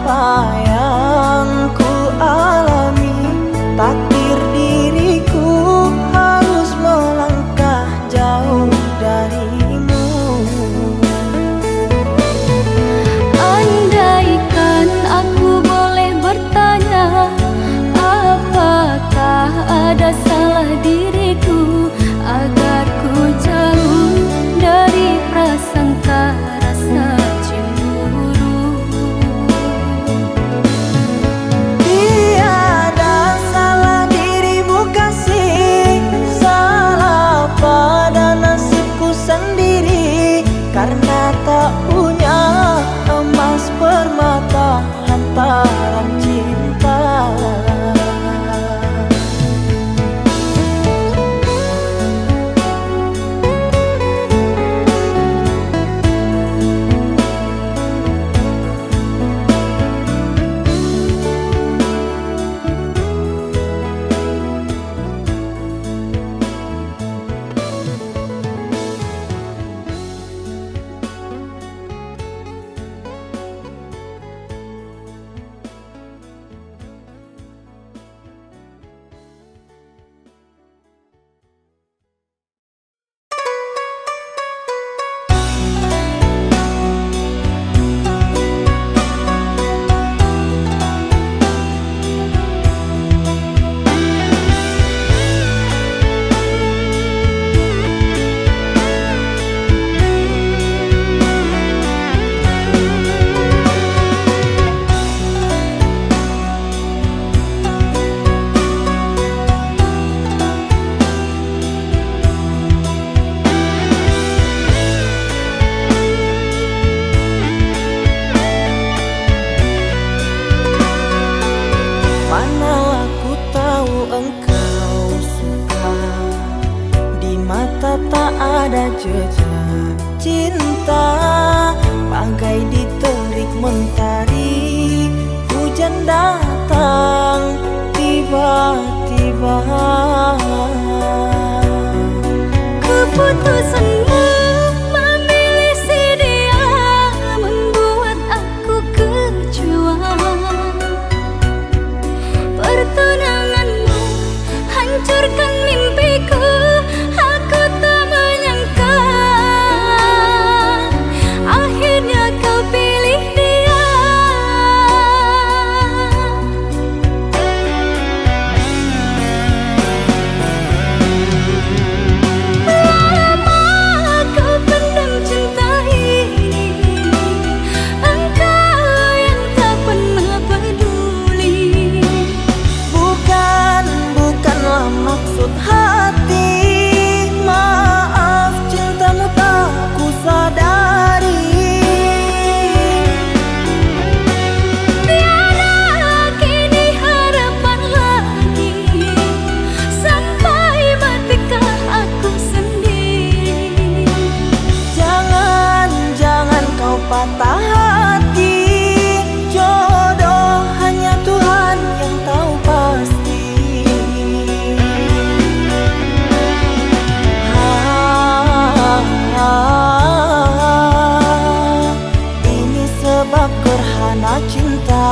apa yang ku alami, takdir diriku harus melangkah jauh darimu. Andaikan aku boleh bertanya, apakah ada salah diriku agar ku jauh dari prasangka rasa cemburu? Tiada salah dirimu kasih, salah pada nasibku sendiri, karena tak punya emas permata lantaran cinta. Manalah ku tahu engkau suka, di mata tak ada jejak cinta, bagai diterik mentari, hujan datang tiba-tiba. Keputusanmu memilih si dia membuat aku kecewa. Pertunanganmu hancurkan mimpiku, aku tak menyangka akhirnya kau pilih dia. Lama kau pendam cinta ini, engkau yang tak pernah peduli. Bukanlah maksud hati, maaf cintamu tak ku sadari. Tiada kini harapan lagi, sampai matikah aku sendiri. Jangan kau patah hati, jodoh hanya Tuhan yang tahu pasti. Ini sebab gerhana cinta.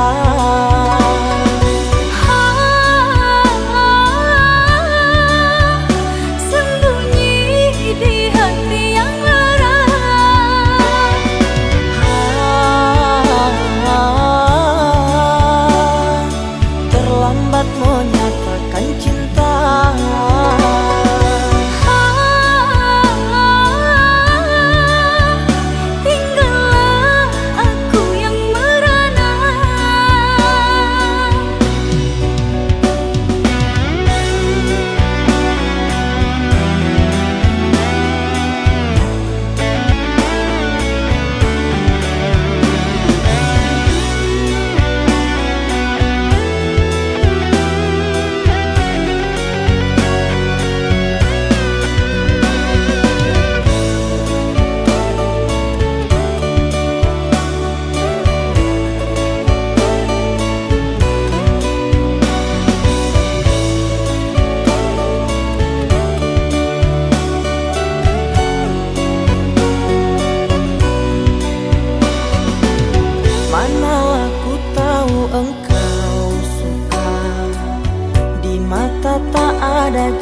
Sembunyi di hati yang lara, terlambat menyatakan cinta. tinggallah aku yang merana.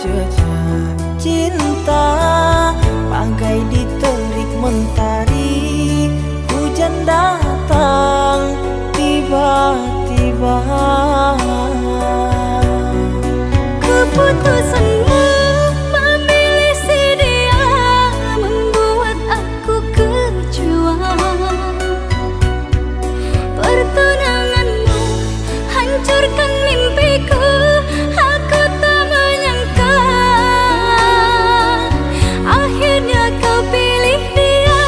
jejak cinta bagai diterik mentari, hujan datang tiba-tiba. Keputusanmu memilih si dia membuat aku kecewa. Pertunanganmu hancurkan mimpiku, aku tak menyangka akhirnya kau pilih dia.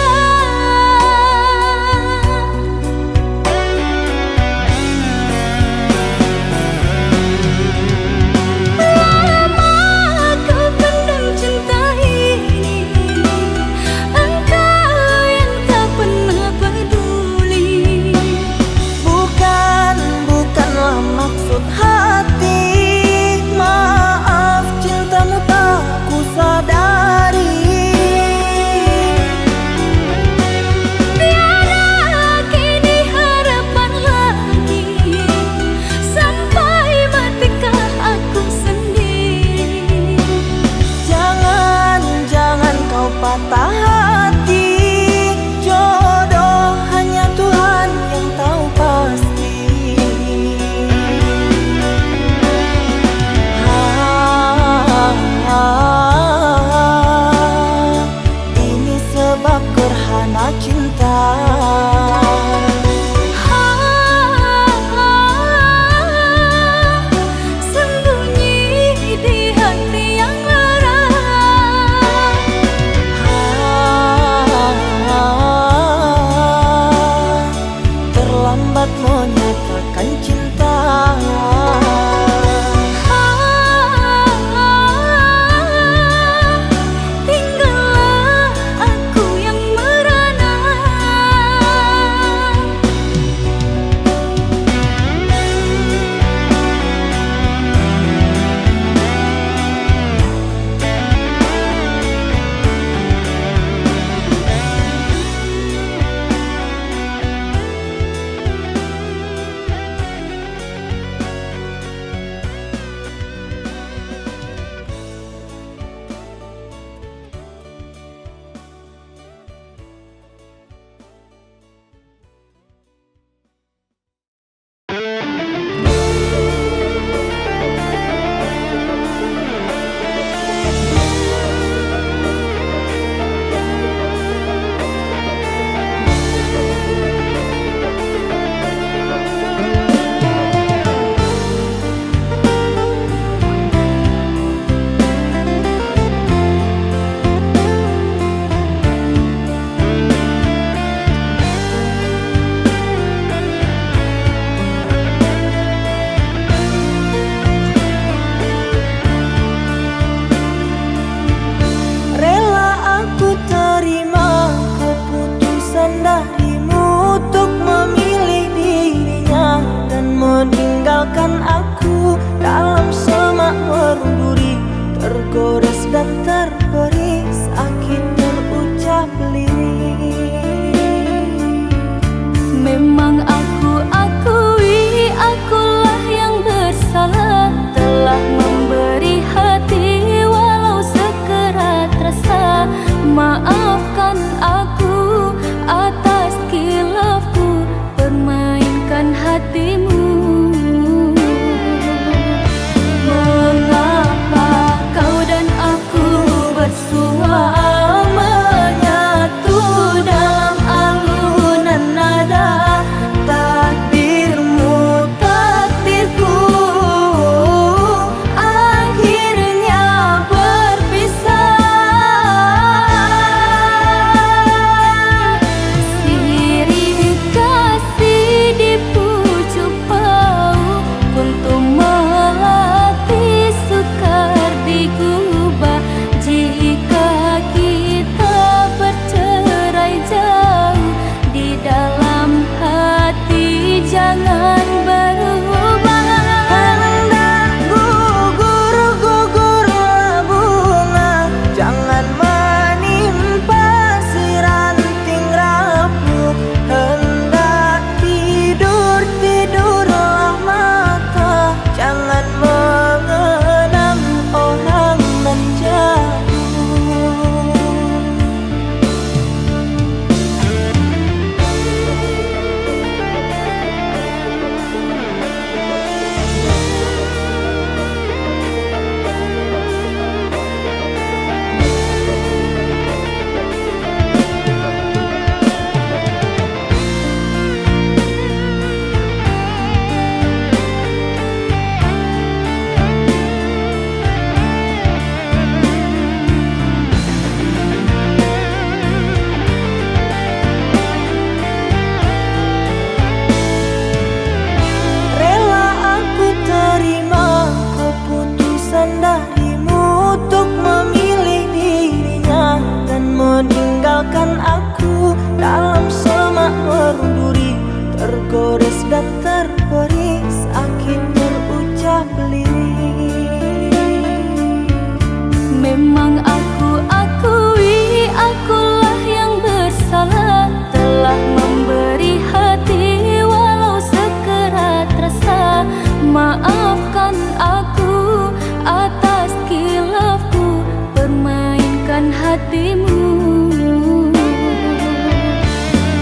maafkan aku atas khilafku permainkan hatimu.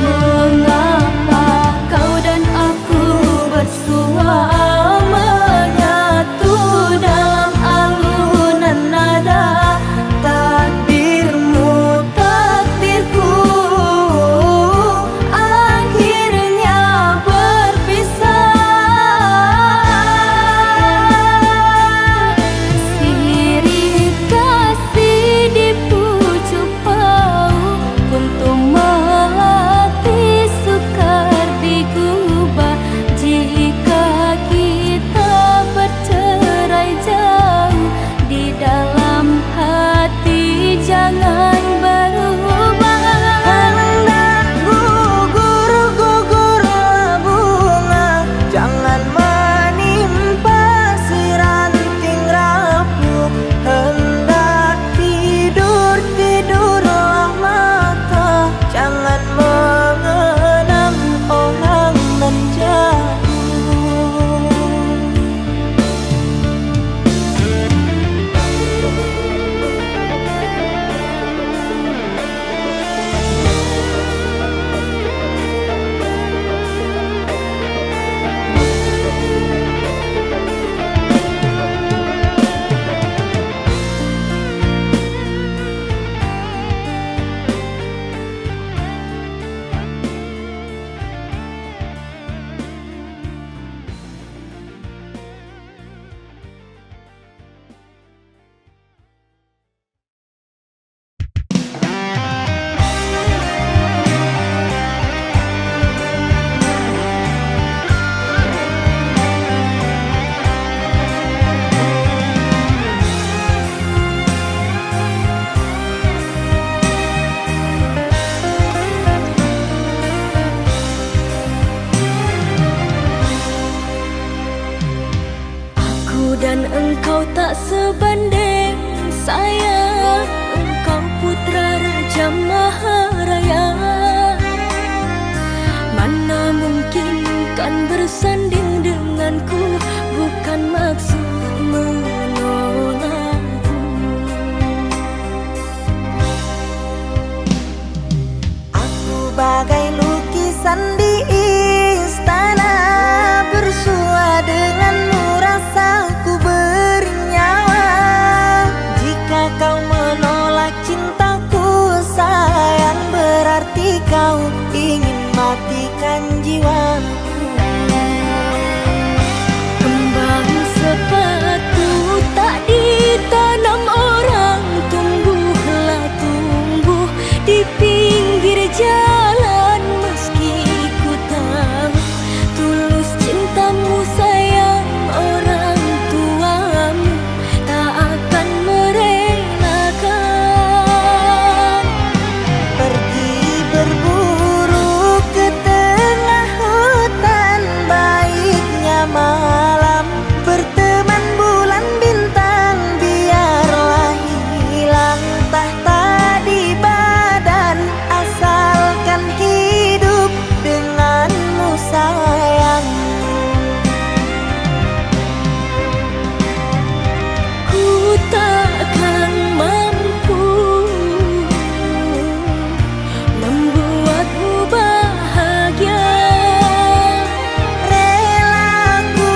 Mengapa kau dan aku bersua menyatu dalam alunan nada? Takdirmu takdirku akhirnya berpisah. Sirih kasih di pucuk pau untuk melatih sukar digubah. Jika kita bercerai jauh di dalam hati jangan berubah. Hendak gugur-gugurlah bunga, jangan menimpa si ranting rapuh. Hendak tidur-tidurlah mata, jangan mengenang orang nan jauh. Aku dan engkau tak sebanding sayang. Engkau putra Raja Maharaya, mana mungkin kan bersanding denganku. Bukan maksud menolakmu. Aku bagai lukisan di istana, bersua denganmu rasaku bernyawa. Jika kau menolak cintaku sayang, berarti kau ingin matikan jiwaku. Kembang sepatu tak ditanam orang, tumbuhlah tumbuh di pinggir jalan. Meski ku tahu tulus cintamu sayang, orang tuamu tak akan merelakan. Pergi berburu ke tengah hutan, baiknya malam berteman bulan bintang. Biarlah hilang tahta di badan, asalkan hidup denganmu sayang. Ku takkan mampu membuatmu bahagia. Rela ku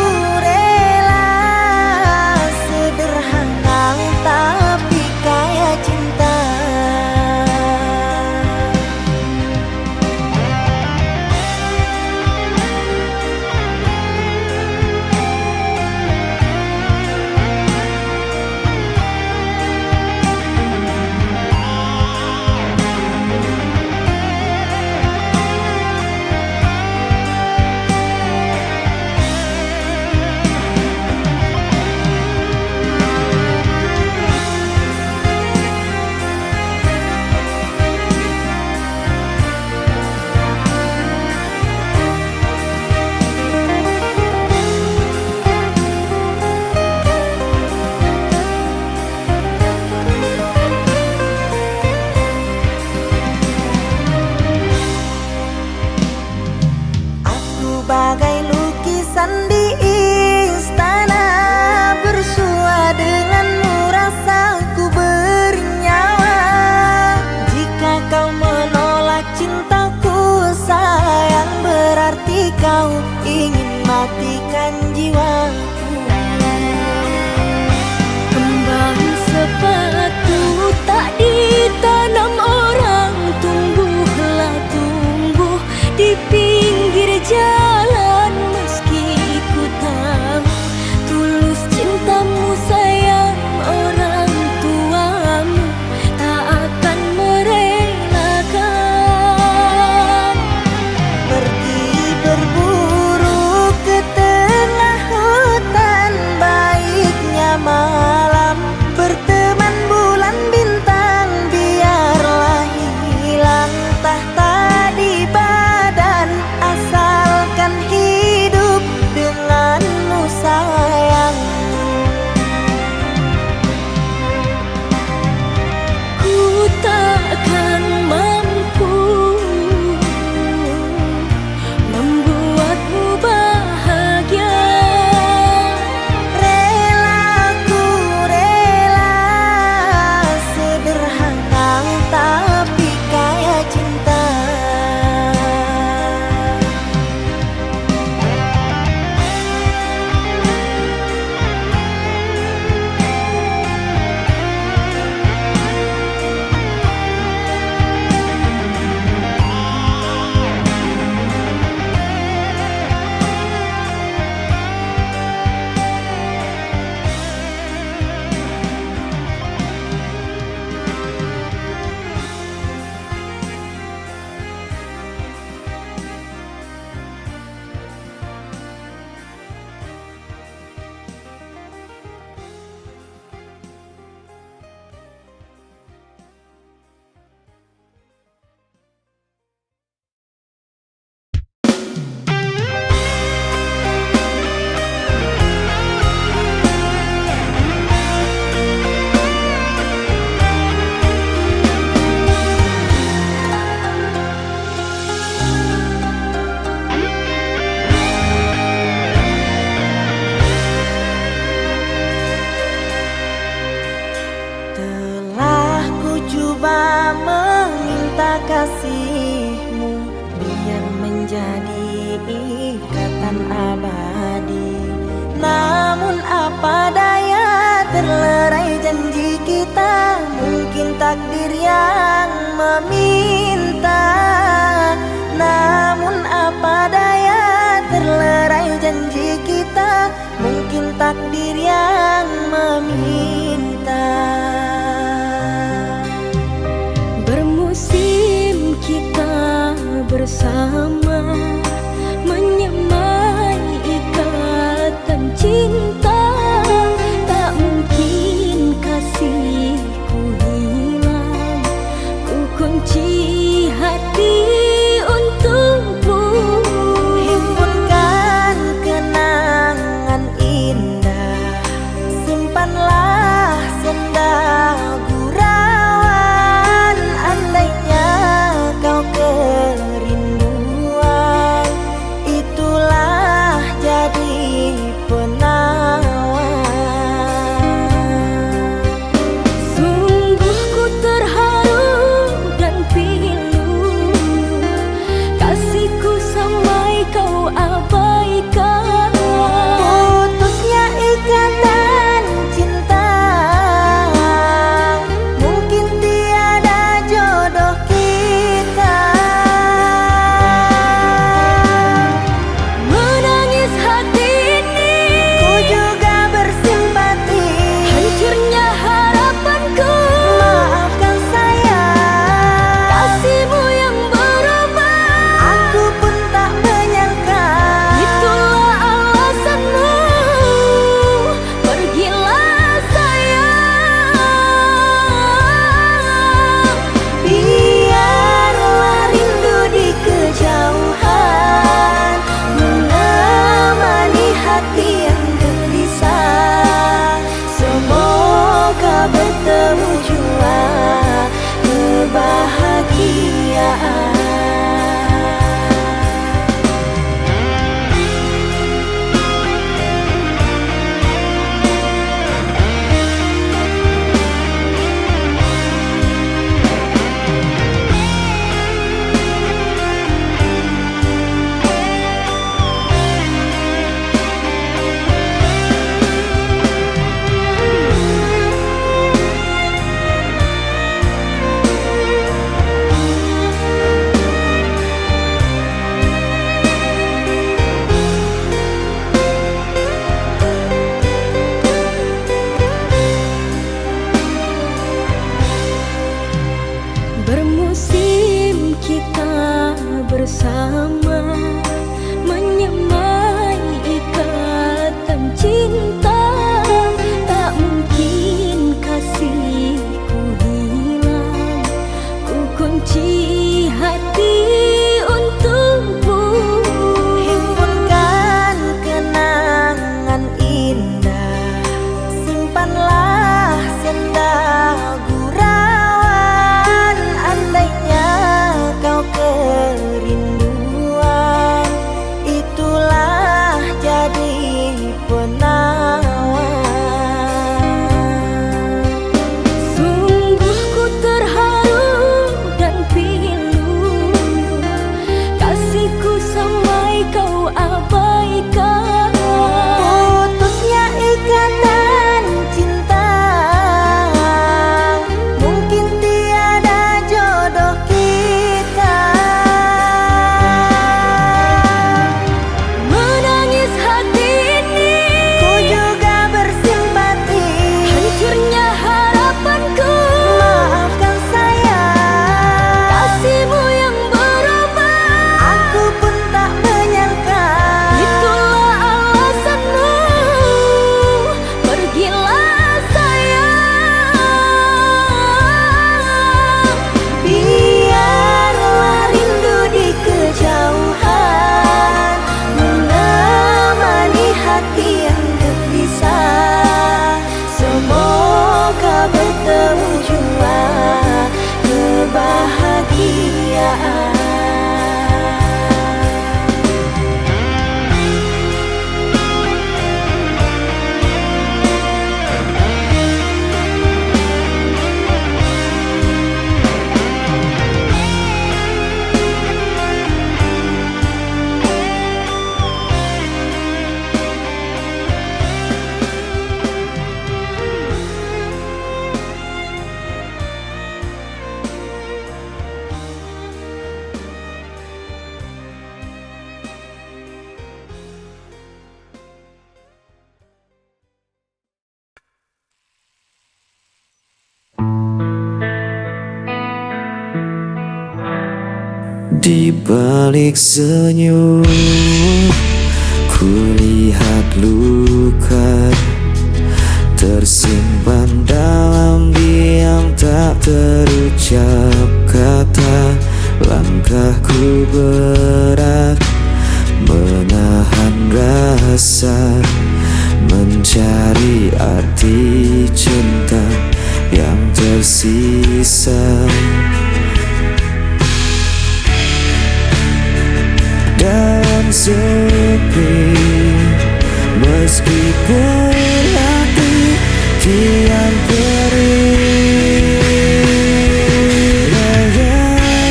apa daya, terlerai janji kita, mungkin takdir yang meminta. Namun apa daya, terlerai janji kita, mungkin takdir yang meminta. Bermusim kita bersama, menyamai ikatan cinta. Tak mungkin kasihku hilang, ku kunci hati untukmu. Himpunkan kenangan indah, simpanlah sendal gurauan. Andainya kau kerinduan, Di balik senyum kulihat luka tersimpan dalam diam, tak terucap kata. Langkahku berat menahan rasa, mencari arti cinta yang tersisa. Dan sepi meskipun hati kian perih, bayangan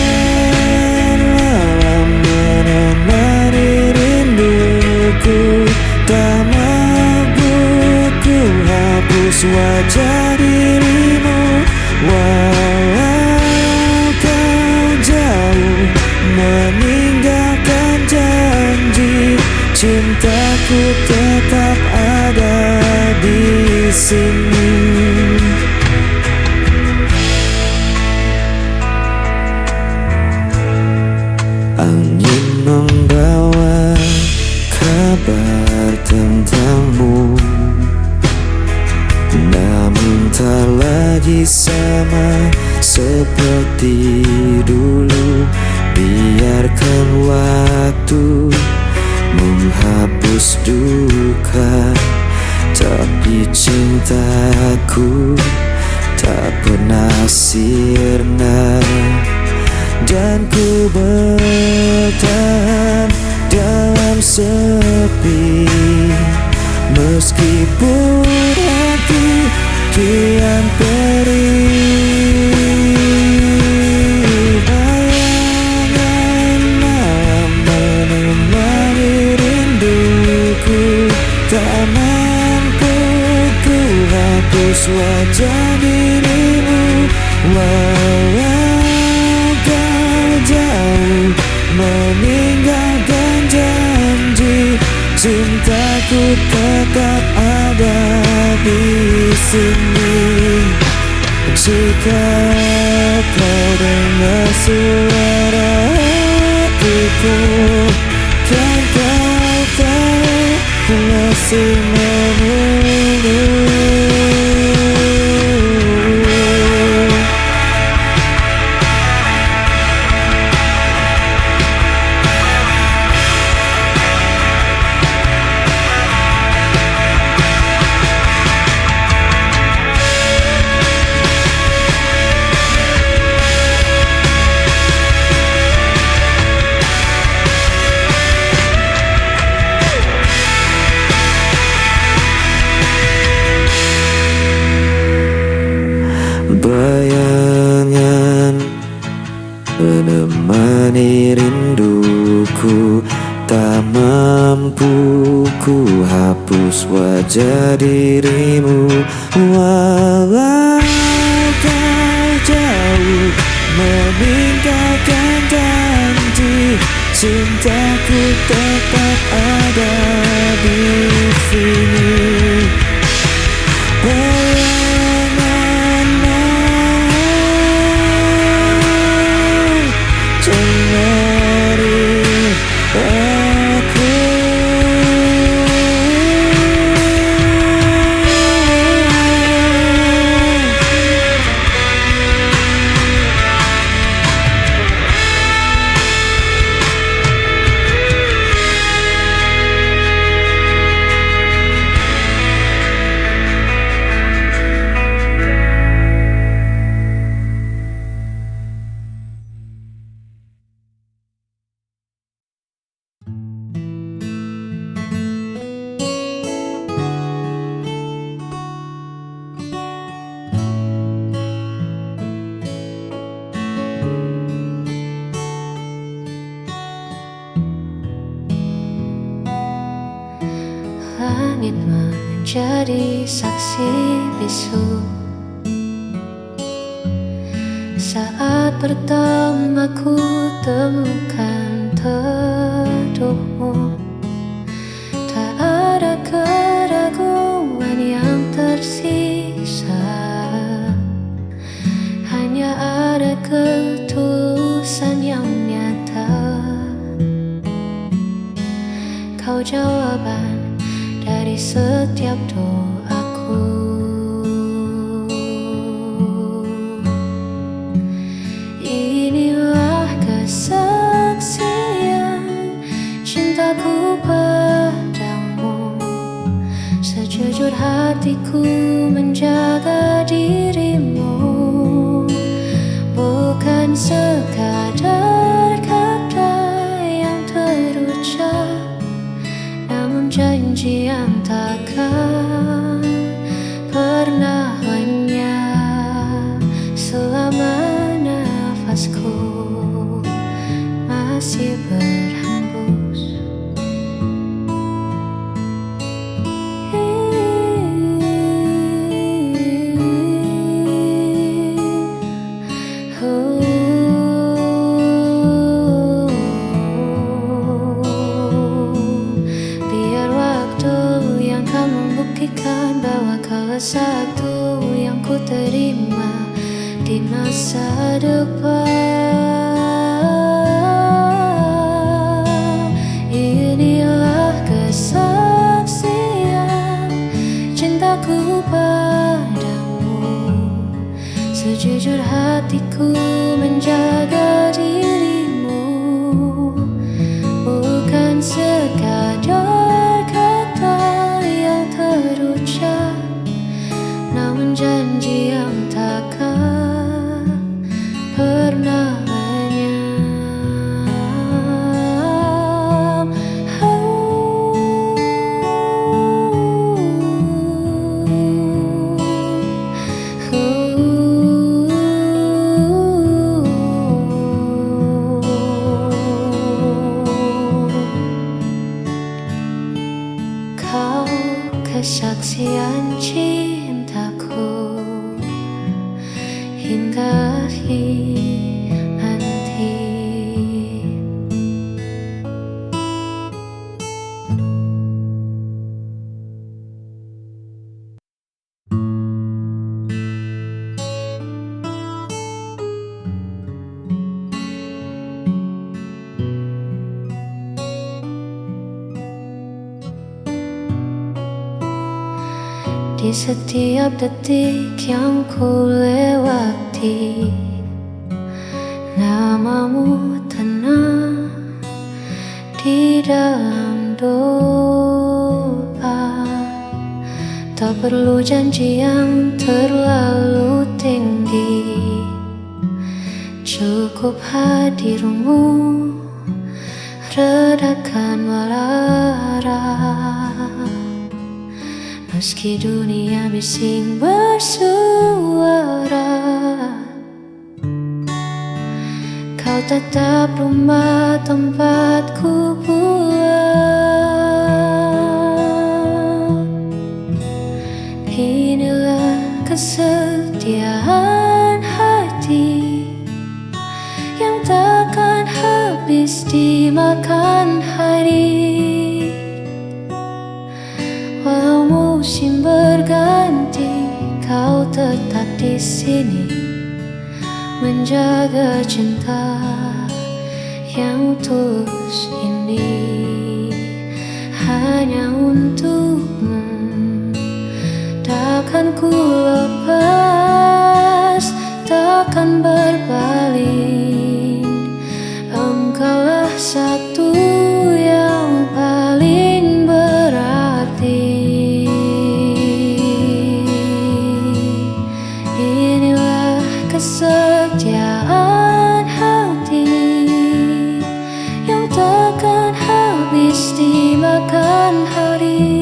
malam menemani rinduku. Tak mampu ku hapus wajah dirimu, walau kau jauh meninggalkan janji. Cintaku tetap ada di sini. Angin membawa kabar tentangmu, namun tak lagi sama seperti dulu. Biarkan waktu menghapus duka, tapi cintaku tak pernah sirna. Dan ku bertahan dalam sepi meskipun hati kian perih. Bayangan malam menemani rinduku, tak mampu ku hapus wajah dirimu, walau kau jauh meninggalkan janji. Cintaku tetap ada di sini. Jika kau dengar suara hatiku, kan kau tahu ku masih menunggu. Bayangan menemani rinduku, tak mampu ku hapus wajah dirimu, walau kau jauh meninggalkan janji. Cintaku tetap ada di sini. Langit menjadi saksi bisu saat pertama ku temukan teduhmu. Tak ada keraguan yang tersisa, hanya ada ketulusan yang nyata. setiap doaku. Inilah kesaksian cintaku padamu, sejujur hatiku menjaga dirimu, bukan sekadar kata yang terucap, namun janji yang takkan pernah lenyap. Selama nafasku masih berhembus, biar waktu yang akan membuktikan bahwa kau satu yang ku terima di masa depan. Inilah kesaksian cintaku padamu, sejujur hatiku menjaga dirimu, bukan sekadar kata yang terucap, namun janji yang takkan pernah lenyap. Kau kesaksian cintaku hingga nanti. Di setiap detik yang ku lewati, namamu tenang di dalam doa. Tak perlu janji yang terlalu tinggi, cukup hadirmu redakan malara. Meski dunia bising bersuara, kau tetap rumah tempatku pulang. Inilah kesetiaan hati yang takkan habis dimakan hari. Walau musim berganti, kau tetap di sini menjaga cinta yang tulus ini hanya untukmu. Takkan ku lepas, takkan berpaling. Engkaulah satu yang paling berarti. Inilah kesetiaan hati yang takkan habis dimakan hari.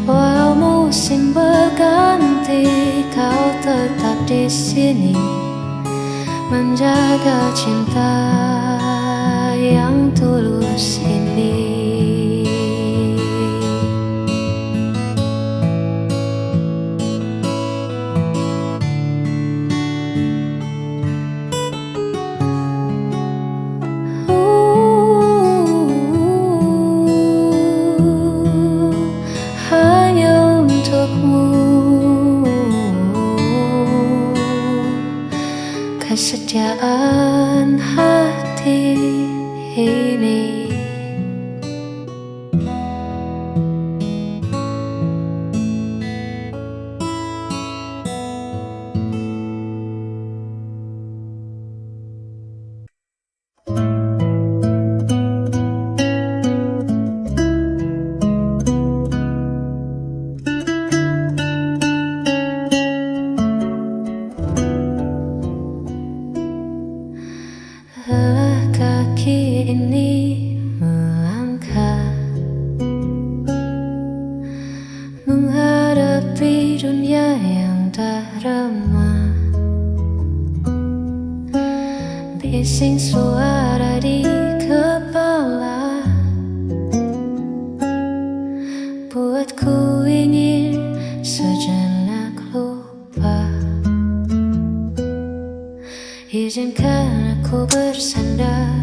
Walau musim berganti, kau tetap di sini menjaga cinta yang tulus ini. Hanya untukmu kesetiaan hati ini. bising suara di kepala buatku ingin sejenak lupa. Izinkan aku bersandar,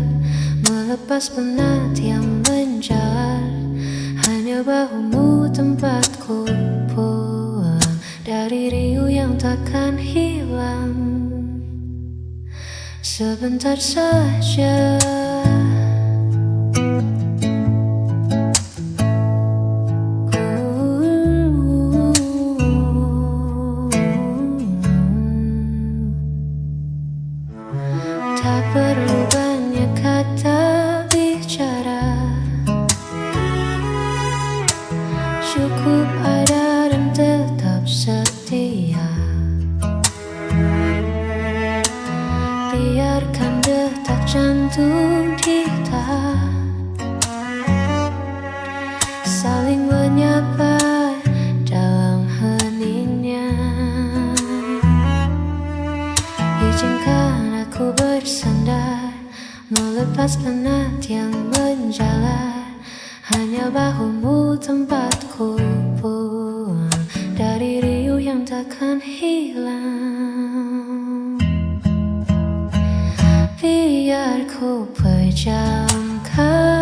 melepas penat yang menjalar. Hanya bahumu tempatku pulang dari riuh yang takkan hilang. Sebentar saja tak perlu banyak kata bicara, cukup ada dan tetap setia. Biarkan detak jantung kita saling menyapa dalam heningnya. Izinkan aku bersandar, melepas penat yang menjalar. Hanya bahumu tempatku pulang dari riuh yang takkan hilang. Biar ku pejamkan